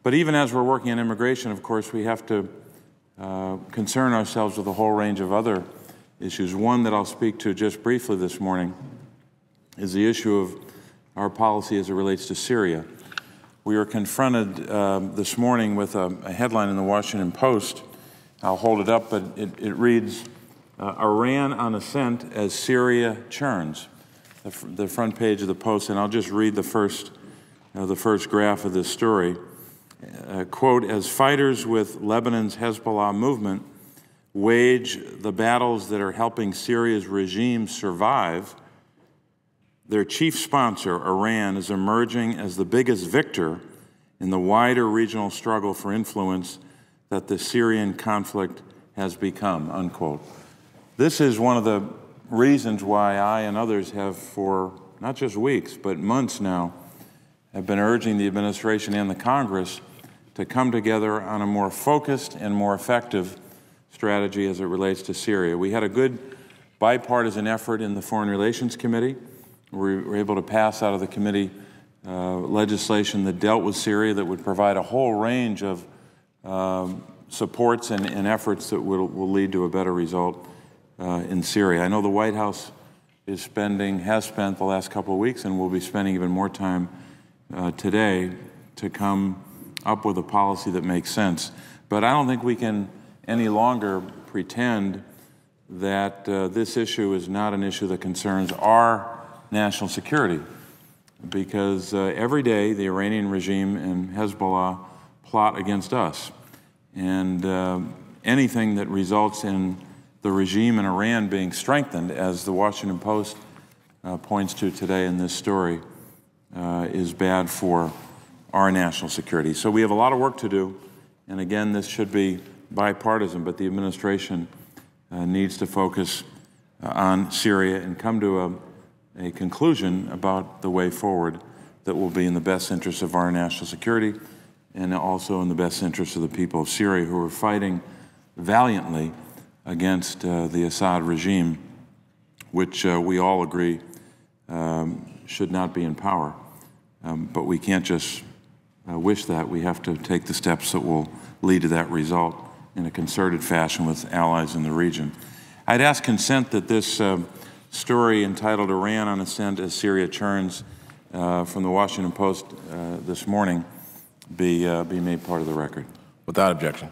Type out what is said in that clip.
But even as we're working on immigration, of course, we have to concern ourselves with a whole range of other issues. One that I'll speak to just briefly this morning is the issue of our policy as it relates to Syria. We were confronted this morning with a headline in the Washington Post. I'll hold it up, but it reads, Iran on ascent as Syria churns. The front page of the Post, and I'll just read the first graph of this story. Quote, as fighters with Lebanon's Hezbollah movement wage the battles that are helping Syria's regime survive, their chief sponsor, Iran, is emerging as the biggest victor in the wider regional struggle for influence that the Syrian conflict has become, unquote. This is one of the reasons why I and others have, for not just weeks, but months now, have been urging the administration and the Congress to come together on a more focused and more effective strategy as it relates to Syria. We had a good bipartisan effort in the Foreign Relations Committee. We were able to pass out of the committee legislation that dealt with Syria that would provide a whole range of supports and efforts that will lead to a better result in Syria. I know the White House has spent the last couple of weeks and will be spending even more time today to come up with a policy that makes sense. But I don't think we can any longer pretend that this issue is not an issue that concerns our national security, because every day the Iranian regime and Hezbollah plot against us. And anything that results in the regime in Iran being strengthened, as the Washington Post points to today in this story, is bad for our national security. So we have a lot of work to do, and again, this should be bipartisan, but the administration needs to focus on Syria and come to a conclusion about the way forward that will be in the best interest of our national security and also in the best interest of the people of Syria, who are fighting valiantly against the Assad regime, which we all agree should not be in power. But we can't just wish that. We have to take the steps that will lead to that result in a concerted fashion with allies in the region. I'd ask consent that this story entitled Iran on Ascent as Syria Churns from the Washington Post this morning be made part of the record. Without objection.